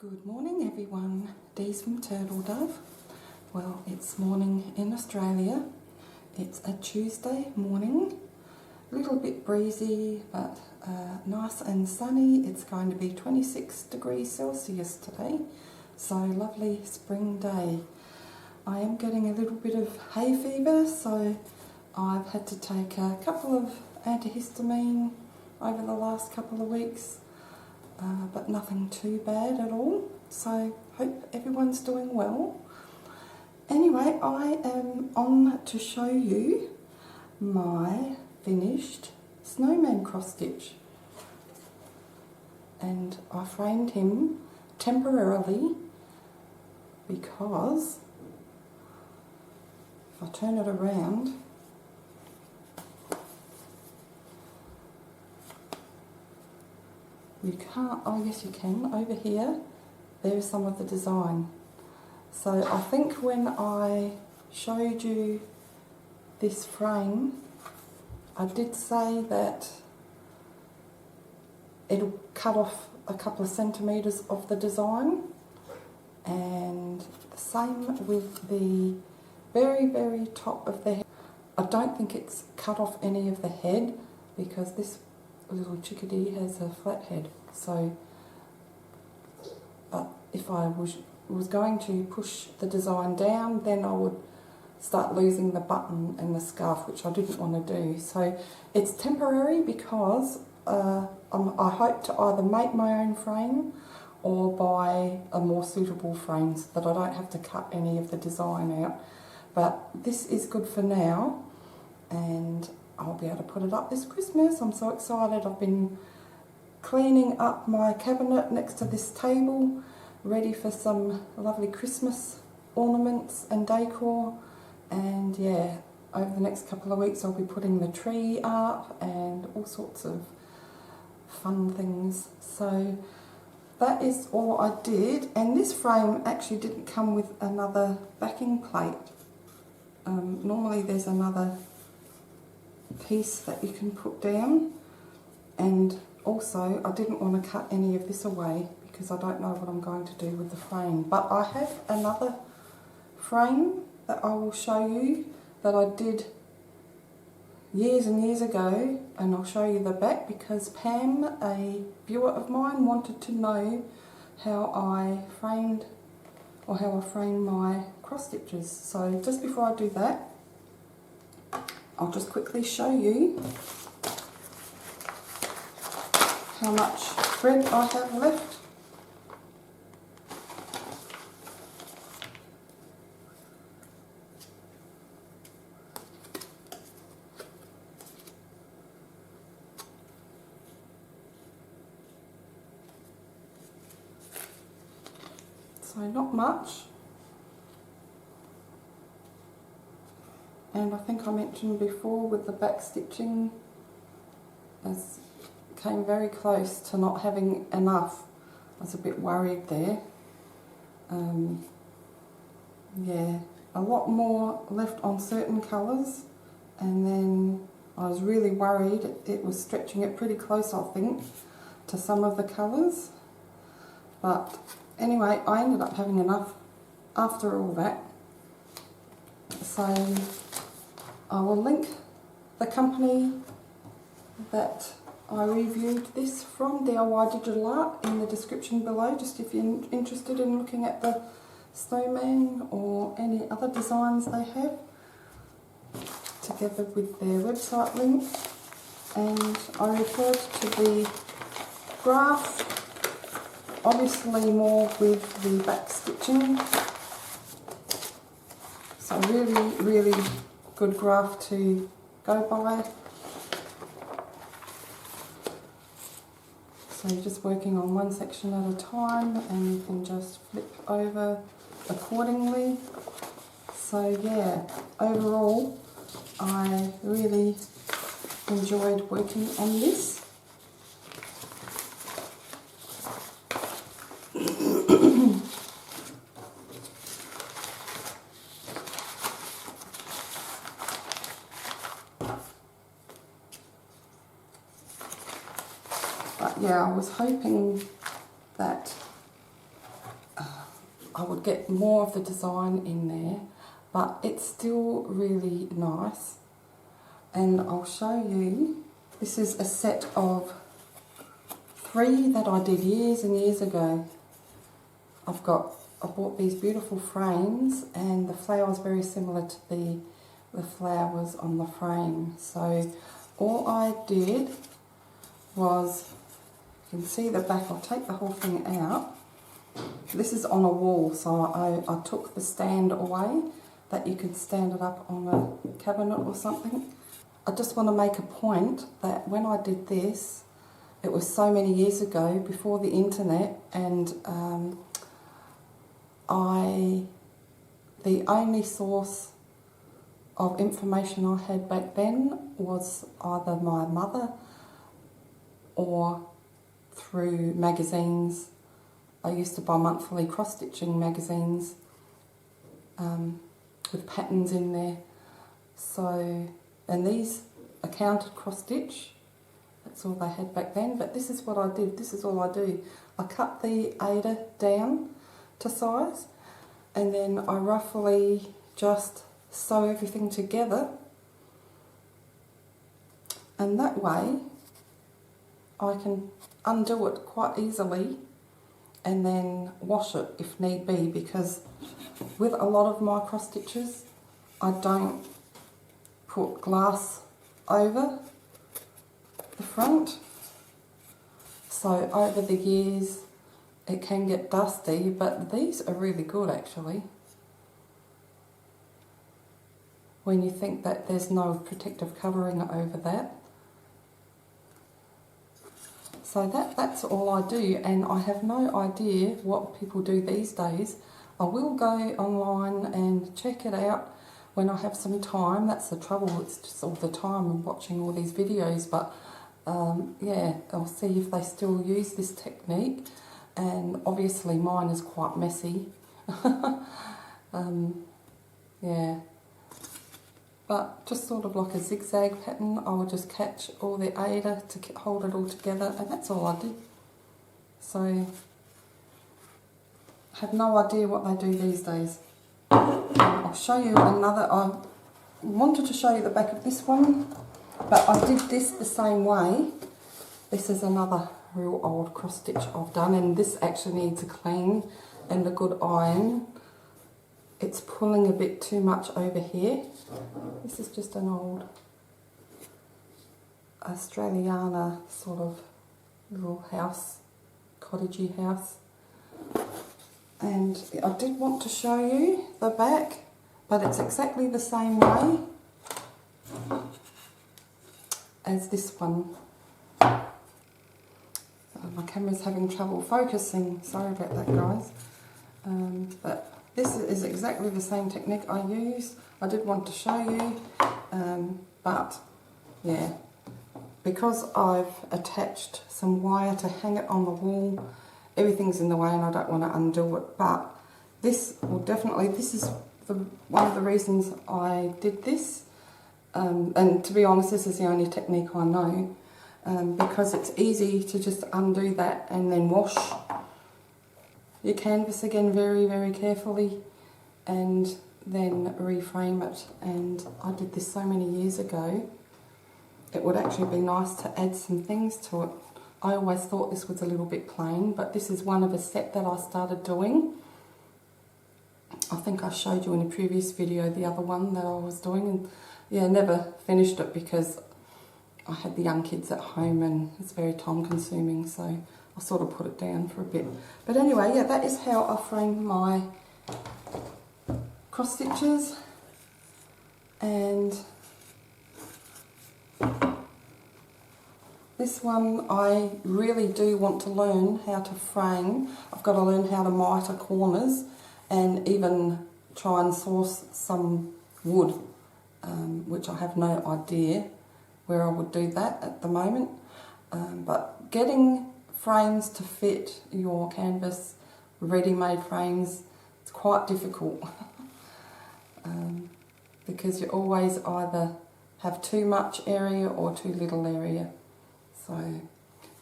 Good morning everyone, Dee's from Turtle Dove. Well, it's morning in Australia. It's a Tuesday morning, a little bit breezy but nice and sunny. It's going to be 26 degrees Celsius today, so lovely spring day. I am getting a little bit of hay fever, so I've had to take a couple of antihistamine over the last couple of weeks. But nothing too bad at all, so hope everyone's doing well. Anyway, I am on to show you my finished snowman cross stitch, and I framed him temporarily because if I turn it around, you can't, oh yes you can, over here there's some of the design. So I think when I showed you this frame, I did say that it'll cut off a couple of centimetres of the design, and the same with the very top of the head. I don't think it's cut off any of the head because this little chickadee has a flat head, so but if I was going to push the design down, then I would start losing the button and the scarf, which I didn't want to do. So it's temporary because I hope to either make my own frame or buy a more suitable frame so that I don't have to cut any of the design out. But this is good for now, and I'll be able to put it up this Christmas. I'm so excited. I've been cleaning up my cabinet next to this table, ready for some lovely Christmas ornaments and decor. And yeah, over the next couple of weeks I'll be putting the tree up and all sorts of fun things. So that is all I did, and this frame actually didn't come with another backing plate. Normally there's another piece that you can put down, and also I didn't want to cut any of this away because I don't know what I'm going to do with the frame. But I have another frame that I will show you that I did years and years ago, and I'll show you the back because Pam, a viewer of mine, wanted to know how I framed my cross stitches. So just before I do that, I'll just quickly show you how much thread I have left. So not much. And I think I mentioned before with the back stitching, as came very close to not having enough. I was a bit worried there. Yeah, a lot more left on certain colours, and then I was really worried it was stretching it pretty close, I think, to some of the colours. But anyway, I ended up having enough after all that. So I will link the company that I reviewed this from, diydigitalart, in the description below, just if you're interested in looking at the snowman or any other designs they have, together with their website link. And I referred to the graph, obviously more with the back stitching. So really good graph to go by. So you're just working on one section at a time, and you can just flip over accordingly. So yeah, overall I really enjoyed working on this. But yeah, I was hoping that I would get more of the design in there, but it's still really nice. And I'll show you, this is a set of 3 that I did years and years ago. I bought these beautiful frames, and the flower is very similar to the flowers on the frame. So all I did was, you can see the back, I'll take the whole thing out. This is on a wall, so I took the stand away, that you could stand it up on a cabinet or something. I just want to make a point that when I did this, it was so many years ago, before the internet, and the only source of information I had back then was either my mother or through magazines. I used to buy monthly cross-stitching magazines with patterns in there. So, and these are counted cross-stitch. That's all they had back then. But this is what I did. This is all I do. I cut the Ada down to size, and then I roughly just sew everything together, and that way I can undo it quite easily and then wash it if need be, because with a lot of my cross stitches I don't put glass over the front, so over the years it can get dusty, but these are really good actually when you think that there's no protective covering over that. So that's all I do, and I have no idea what people do these days. I will go online and check it out when I have some time. That's the trouble, it's just all the time and watching all these videos, but yeah, I'll see if they still use this technique, and obviously mine is quite messy. Yeah, but just sort of like a zigzag pattern. I will just catch all the Ada to hold it all together, and that's all I do. So I have no idea what they do these days. I'll show you another. I wanted to show you the back of this one, but I did this the same way. This is another real old cross stitch I've done, and this actually needs a clean and a good iron. It's pulling a bit too much over here. This is just an old Australiana sort of little house, cottagey house. And I did want to show you the back, but it's exactly the same way as this one. My camera's having trouble focusing, sorry about that guys. But this is exactly the same technique I use. I did want to show you, but yeah, because I've attached some wire to hang it on the wall, everything's in the way and I don't want to undo it. But this will definitely, this is one of the reasons I did this, and to be honest, this is the only technique I know, because it's easy to just undo that and then wash your canvas again very, very carefully and then reframe it. And I did this so many years ago. It would actually be nice to add some things to it. I always thought this was a little bit plain, but this is one of a set that I started doing. I think I showed you in a previous video the other one that I was doing, and yeah, never finished it because I had the young kids at home and it's very time consuming, so I sort of put it down for a bit. But anyway, yeah, that is how I frame my cross stitches. And this one I really do want to learn how to frame. I've got to learn how to mitre corners and even try and source some wood, which I have no idea where I would do that at the moment. But getting frames to fit your canvas, ready-made frames, it's quite difficult because you always either have too much area or too little area. So,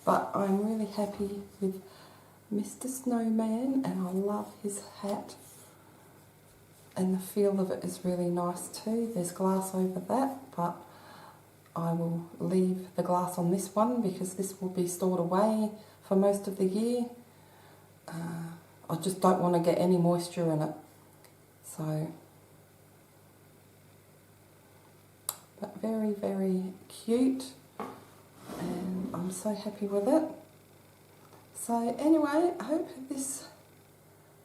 but I'm really happy with Mr. Snowman, and I love his hat. And the feel of it is really nice too. There's glass over that, but I will leave the glass on this one because this will be stored away for most of the year. I just don't want to get any moisture in it. So, but very, very cute, and I'm so happy with it. So anyway, I hope this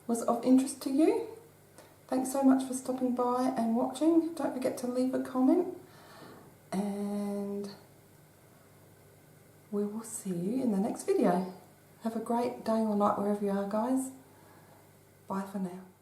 was of interest to you. Thanks so much for stopping by and watching. Don't forget to leave a comment, and we will see you in the next video. Have a great day or night wherever you are, guys. Bye for now.